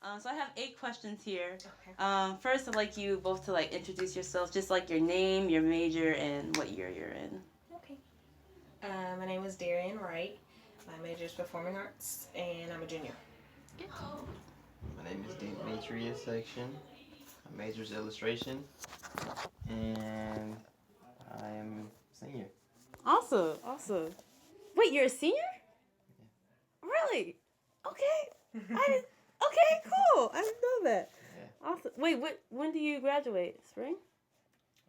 So I have 8 questions here. Okay. First, I'd like you both to like introduce yourselves, just like your name, your major, and what year you're in. Okay. My name is Darian Wright. My major is performing arts, and I'm a junior. My name is Demetrius Section. My major is illustration, and I am senior. Awesome, awesome. Wait, you're a senior? Yeah. Really? Okay. I didn't. Okay, cool. I didn't know that. Yeah. Awesome. Wait, when do you graduate? Spring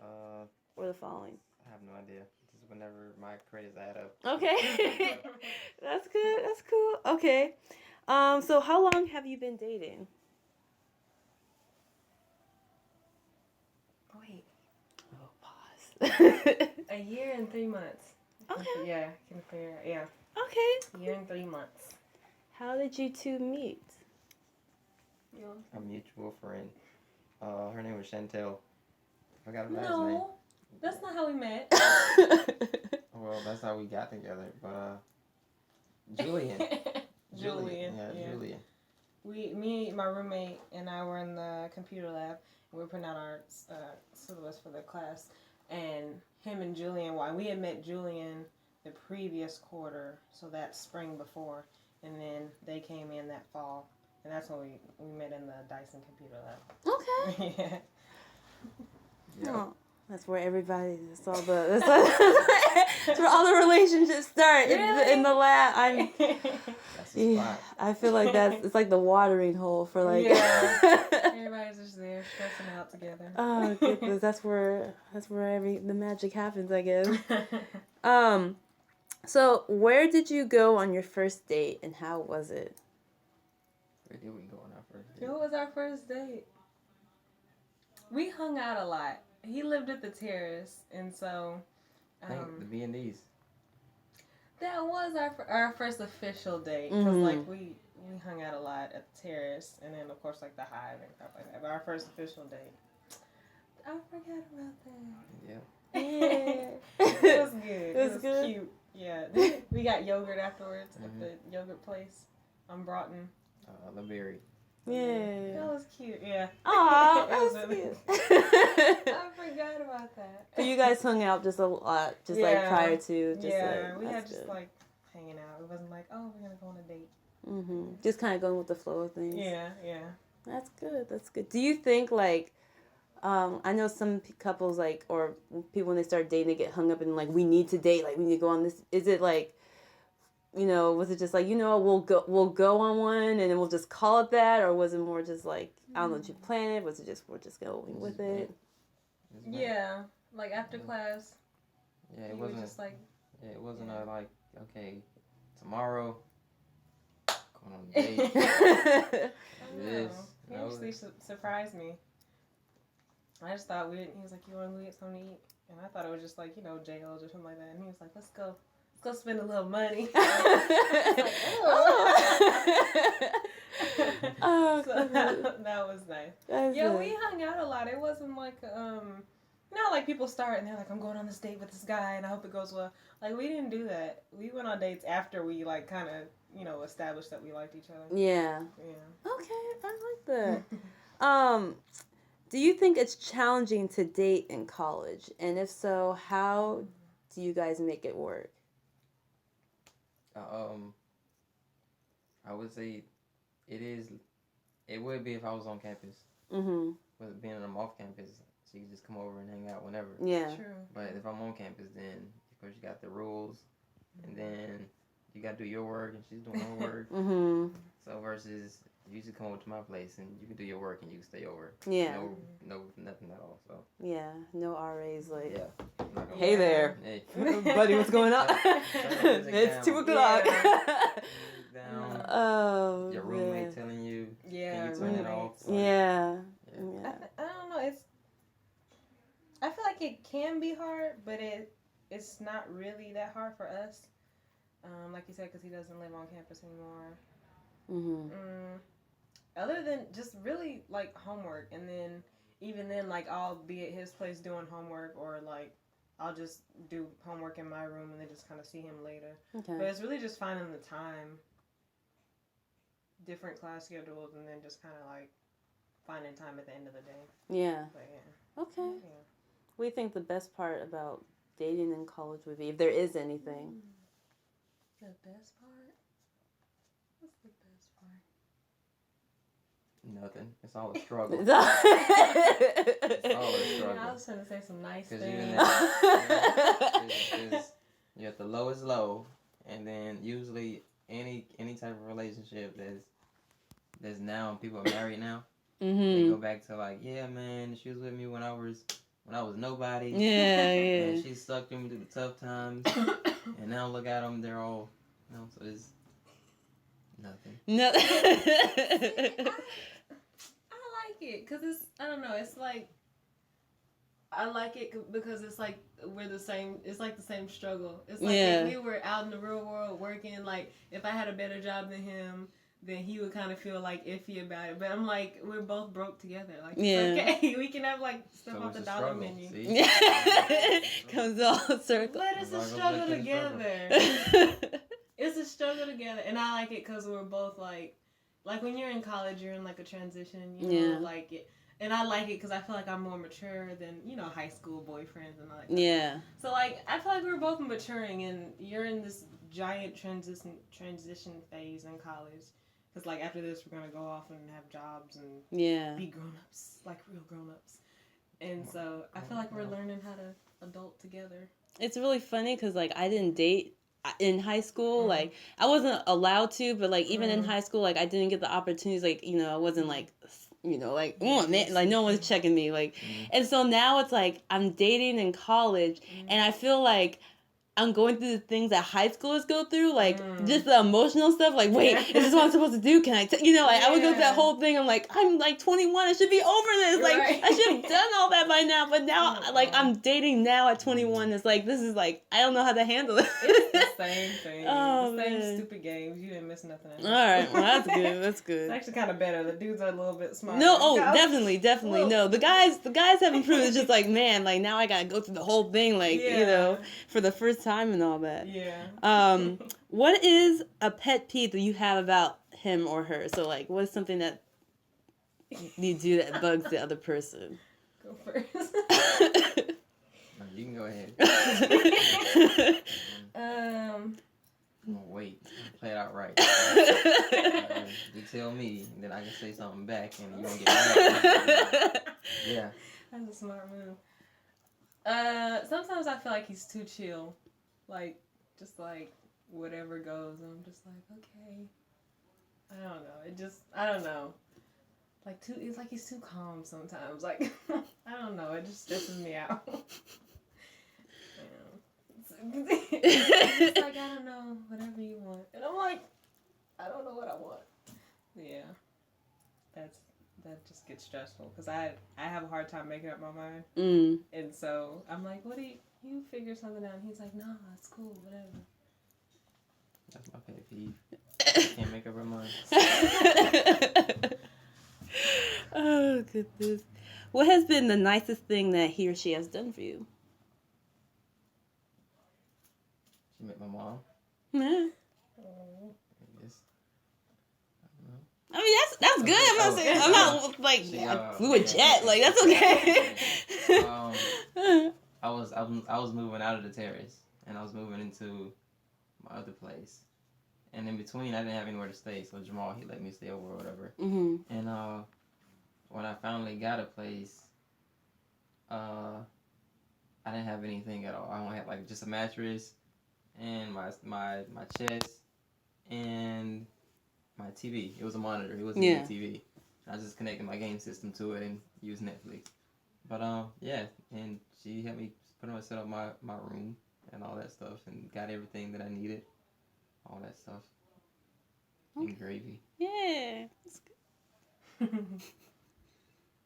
Uh, or the following? I have no idea. Just whenever my credits add up. Okay. That's good. That's cool. Okay. So how long have you been dating? Wait. Oh, pause. A year and 3 months. Okay. Yeah, I can figure it. Yeah. Okay. A year and 3 months. How did you two meet? A mutual friend. Her name was Chantel. I forgot her last name. No, that's not how we met. Well, that's how we got together. But Julian. Julian. Yeah, Julian. My roommate, and I were in the computer lab, and we were putting out our syllabus for the class. And him and Julian, we had met Julian the previous quarter, so that spring before, and then they came in that fall, and that's when we met in the Dyson computer lab. Okay. Yeah. Yeah. Oh, that's where everybody. That's where all the relationships start in the lab. That's the spot. I feel like it's like the watering hole for like. Yeah. Everybody's just there stressing out together. Oh goodness, that's where the magic happens, I guess. So where did you go on your first date, and how was it? Where did we go on our first date? What was our first date? We hung out a lot. He lived at the terrace, and so I think the B&D's. that was our first official date. Because like we hung out a lot at the terrace, and then of course like the Hive and stuff like that. But our first official date, I forgot about that. Yeah. It was good. It was good? Cute. Yeah. We got yogurt afterwards at the yogurt place on Broughton. La Berry. Yeah. That was cute. Yeah. Aw, It that was was really cute. I forgot about that. So you guys hung out just a lot, like prior to. Just we had just good. like hanging out. It wasn't like, oh, we're gonna go on a date. Just kind of going with the flow of things. Yeah. That's good. That's good. Do you think like, I know some couples like, or people when they start dating, they get hung up in like, we need to date, like we need to go on this. Is it like, was it just like, we'll go on one and then we'll just call it that, or was it more just like, I don't know, did you plan it? Was it just we're just going with it? Yeah, like after class. Yeah, it wasn't just like. Yeah, it wasn't like, okay, tomorrow going on a date. This. He actually surprised me. I just thought he was like, you want to get something to eat? And I thought it was just like, jails or something like that. And he was like, let's go spend a little money. Oh, so that was nice. We hung out a lot. It wasn't like, like people start and they're like, I'm going on this date with this guy and I hope it goes well. Like, we didn't do that. We went on dates after we, like, kind of, established that we liked each other. Yeah. Yeah. Okay, I like that. Do you think it's challenging to date in college? And if so, how do you guys make it work? I would say it would be if I was on campus. But being I'm off campus, so you just come over and hang out whenever. Yeah. True. But if I'm on campus, then of course you got the rules, and then you got to do your work, and she's doing her work. So versus you just come over to my place and you can do your work and you can stay over. Yeah. No, nothing at all. So. Yeah. No RAs like. Yeah. Hey there. Hey. Buddy, what's going on? It's 2:00. Down. Oh. Your roommate telling you. Yeah. Can you turn it off? Yeah. I don't know. I feel like it can be hard, but it's not really that hard for us. Like you said, because he doesn't live on campus anymore. Other than just really like homework, and then even then, like I'll be at his place doing homework, or like I'll just do homework in my room and then just kind of see him later. Okay. But it's really just finding the time. different class schedules, and then just kind of like finding time at the end of the day. Yeah. But yeah. Okay. Yeah. What do you think the best part about dating in college would be, if there is anything? The best part? What's the best part? Nothing. It's all a struggle. It's all- It's all a Yeah, struggle. I was trying to say some nice Because things. even you're at the lowest low, and then usually any type of relationship that's now people are married now. They go back to like, yeah, man, she was with me when I was nobody. Yeah, And she stuck through me through the tough times. And now look at them, they're all, so it's nothing. No. I like it because I don't know, it's like, I like it because it's like we're the same. It's like the same struggle. It's like if we were out in the real world working, like if I had a better job than him, then he would kind of feel like iffy about it. But I'm like, we're both broke together. Like, it's okay. We can have like stuff off the dollar struggle, menu. see? Comes all circle. But it's a struggle together. It's a struggle together, and I like it because we're both like when you're in college, you're in like a transition. You know, like it. And I like it because I feel like I'm more mature than, high school boyfriends and all that. Yeah. So, like, I feel like we're both maturing, and you're in this giant transition phase in college. Because, like, after this, we're going to go off and have jobs and be grown-ups, like real grown-ups. And so, I feel like we're learning how to adult together. It's really funny because, like, I didn't date in high school. Like, I wasn't allowed to, but, like, even in high school, like, I didn't get the opportunities. Like, I wasn't, like... like, oh, man, like, no one's checking me, like, and so now it's, like, I'm dating in college, and I feel like I'm going through the things that high schoolers go through, like, just the emotional stuff, like, wait, is this what I'm supposed to do? Can I, like, I would go through that whole thing, I'm like, 21, I should be over this, like, I should have done all that by now, but now, like, I'm dating now at 21, it's like, this is, like, I don't know how to handle it. It's the same thing. Oh, the same man. Stupid games. You didn't miss nothing. Alright, well, that's good, that's good. It's actually kind of better. The dudes are a little bit smarter. No, definitely, no. The guys have improved. It's just like, man, like now I gotta go through the whole thing, like for the first time and all that. Yeah. What is a pet peeve that you have about him or her? So like, what is something that you do that bugs the other person? Go first. You can go ahead. I'm gonna wait. Play it out right. You tell me, then I can say something back, and you won't get mad. Yeah. That's a smart move. Sometimes I feel like he's too chill. Like, just like, whatever goes. I'm just like, okay. I don't know. I don't know. Like, it's like he's too calm sometimes. Like, I don't know. It just stresses me out. It's like, I don't know, whatever you want. And I'm like, I don't know what I want. Yeah. That just gets stressful. Because I have a hard time making up my mind. And so, I'm like, what do you figure something out? And he's like, nah, it's cool, whatever. That's my pet peeve. I can't make up her mind. Oh, goodness. What has been the nicest thing that he or she has done for you? She met my mom. Yeah. I guess. I mean, that's good. I'm not saying, I'm not like, I flew a jet. Like, that's okay. I was moving out of the terrace, and I was moving into my other place. And in between, I didn't have anywhere to stay, so Jamal, he let me stay over or whatever. And when I finally got a place, I didn't have anything at all. I only had like just a mattress and my chest and my TV. It was a monitor. It wasn't even a TV. I just connected my game system to it and used Netflix. But yeah, and she helped me pretty much set up my room and all that stuff and got everything that I needed. All that stuff. Okay. And gravy. Yeah. That's good.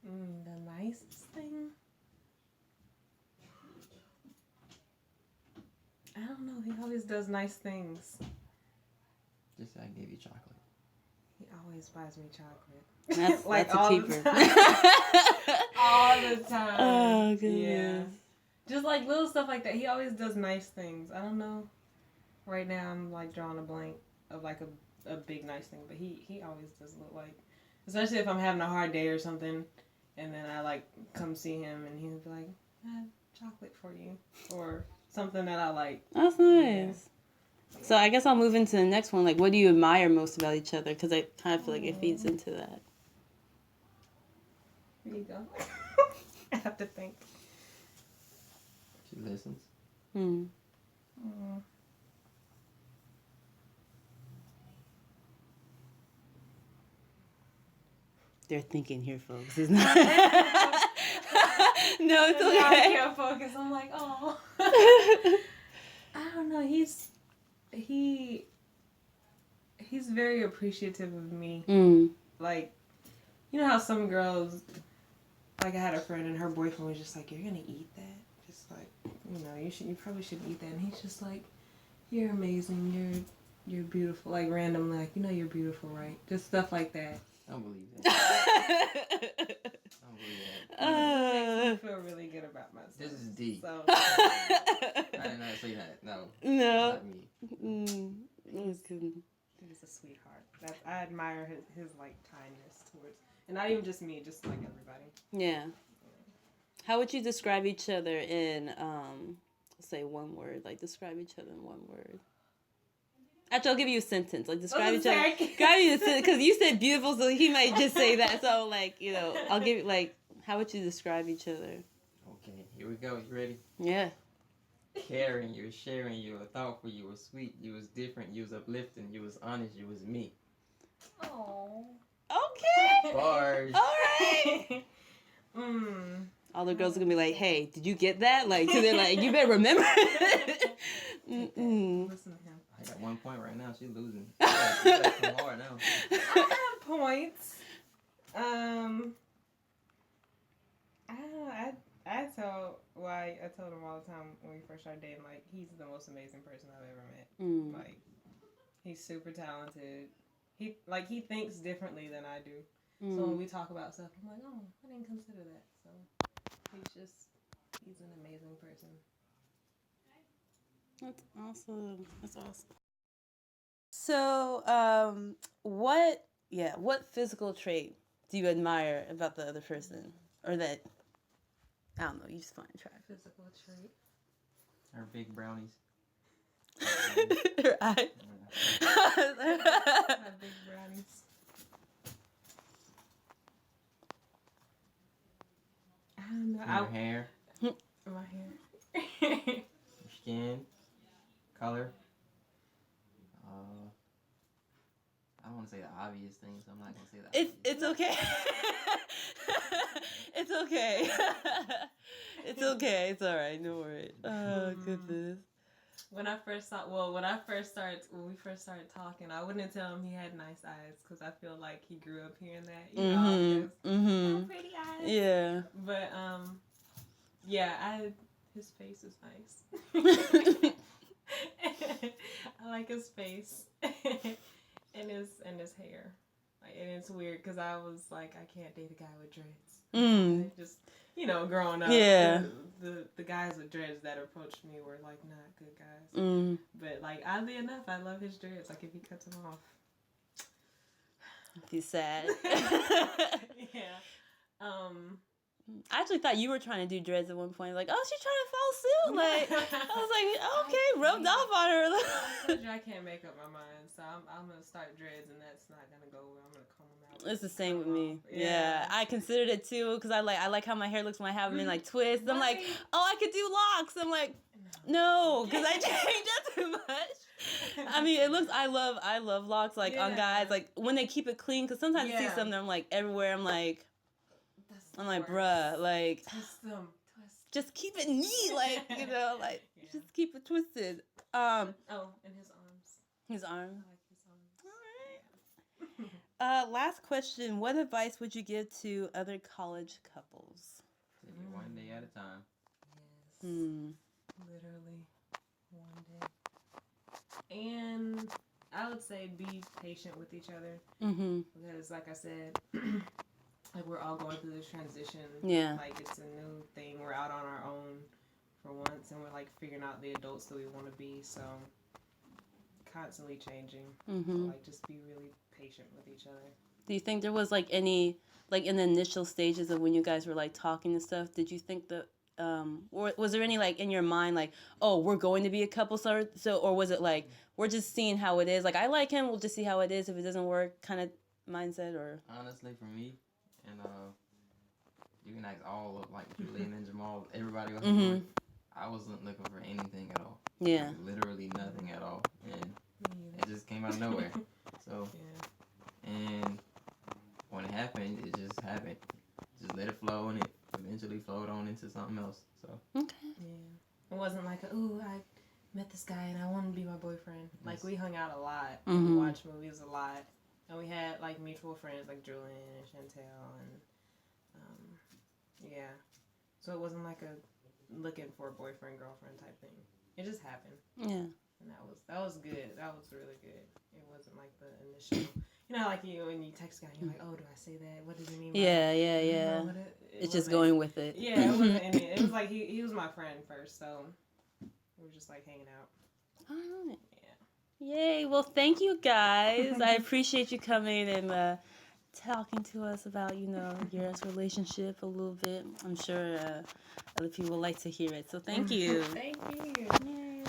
The nicest thing? I don't know. He always does nice things. Just I gave you chocolate. He always buys me chocolate. That's, like that's all a keeper. All the time. Oh, goodness. Yeah. Just like little stuff like that. He always does nice things. I don't know. Right now I'm like drawing a blank of like a a big nice thing, but he always does look like, especially if I'm having a hard day or something, and then I like come see him and he'll be like, I have chocolate for you or something that I like. That's nice. Yeah. So I guess I'll move into the next one. Like, what do you admire most about each other? Because I kind of feel like it feeds into that. Here you go. I have to think. She listens. Hmm. They're thinking here, folks. It's not. No, it's okay. I can't focus. I'm like, oh. I don't know. He's very appreciative of me. Like, you know how some girls, like I had a friend and her boyfriend was just like, you're gonna eat that? Just like, you probably should eat that. And he's just like, you're amazing. You're beautiful. Like randomly, like, you're beautiful, right? Just stuff like that. I don't believe that. It makes me feel really good about myself. This is deep. So. I did not say that. No. Not me. He's a sweetheart. I admire his like kindness towards, and not even just me, just like everybody. Yeah. How would you describe each other in, say one word? Like describe each other in one word. Actually, I'll give you a sentence. Like describe each other. Describe you a sentence because you said beautiful, so he might just say that. So like I'll give you like how would you describe each other? Okay, here we go. You ready? Yeah. Caring, you were sharing, you were thoughtful, you were sweet, you was different, you was uplifting, you was honest, you was me. Oh. Okay. Bars. All right. All the girls are gonna be like, "Hey, did you get that?" Like, cause they're like, "You better remember." Listen to him. I got 1 point right now. She's losing. You gotta come hard now. I have points. I don't know. I told him all the time when we first started dating, like, he's the most amazing person I've ever met. Like, he's super talented. He thinks differently than I do. So when we talk about stuff, I'm like, oh, I didn't consider that. So he's an amazing person. That's awesome. That's awesome. So, what physical trait do you admire about the other person, or that? I don't know. You just find attractive. Physical trait. Her big brownies. Her eyes. My big brownies. I don't know. Your hair. My hair. Your skin. Color. I don't want to say the obvious thing, so I'm not gonna say that. It's okay. It's okay. It's okay. It's all right. No worries. Oh goodness. When we first started talking, I wouldn't tell him he had nice eyes because I feel like he grew up hearing that. Pretty eyes. Yeah. But his face is nice. I like his face and his hair. Like, and it's weird because I was like, I can't date a guy with dreads. Just growing up, the guys with dreads that approached me were like not good guys. But like oddly enough, I love his dreads. Like if he cuts them off, he's sad. Yeah. I actually thought you were trying to do dreads at one point. Like, oh, she's trying to follow suit. Like, I was like, okay, rubbed off on her. I can't make up my mind, so I'm gonna start dreads, and that's not gonna go well. I'm gonna comb them out. It's the same with me. Yeah, I considered it too because I like how my hair looks when I have them in like twists. I'm like, oh, I could do locks. I'm like, no, because I change up too much. I mean, it looks. I love locks like on guys like when they keep it clean. Because sometimes you see some that I'm like everywhere. I'm like, bruh, like, just keep it neat, like, just keep it twisted. And his arms. His arms. I like his arms. All right. Last question. What advice would you give to other college couples? Take it one day at a time. Yes. Literally one day. And I would say be patient with each other. Because, like I said, like we're all going through this transition. Yeah. Like it's a new thing. We're out on our own for once, and we're like figuring out the adults that we want to be. So constantly changing. Mm-hmm. So like just be really patient with each other. Do you think there was like any, like in the initial stages of when you guys were like talking and stuff, did you think that or was there any like in your mind like, oh, we're going to be a couple, so or was it like we're just seeing how it is, like I like him, we'll just see how it is, if it doesn't work kind of mindset? Or Honestly, for me, and you can ask all of like Julian and Jamal, everybody else. Mm-hmm. I wasn't looking for anything at all. Yeah. Like, literally nothing at all, and it just came out of nowhere. So, and when it happened, it just happened. Just let it flow, and it eventually flowed on into something else. So. Okay. Yeah. It wasn't like, ooh, I met this guy and I want to be my boyfriend. Like, we hung out a lot. Mm-hmm. We watched movies a lot. And we had, like, mutual friends like Julian and Chantel. And, yeah. So it wasn't like a looking for a boyfriend, girlfriend type thing. It just happened. Yeah. And that was good. That was really good. It wasn't like the initial, you know, like when you text a guy, you're like, oh, do I say that? What does he mean by Yeah, that? yeah, yeah. It's just going with it. Yeah, it wasn't any. It was like he was my friend first, so we were just like hanging out. All right. Yeah. Yay. Well, thank you guys. I appreciate you coming and talking to us about, you know, your relationship a little bit. I'm sure other people would like to hear it. So thank you. Thank you. Yay.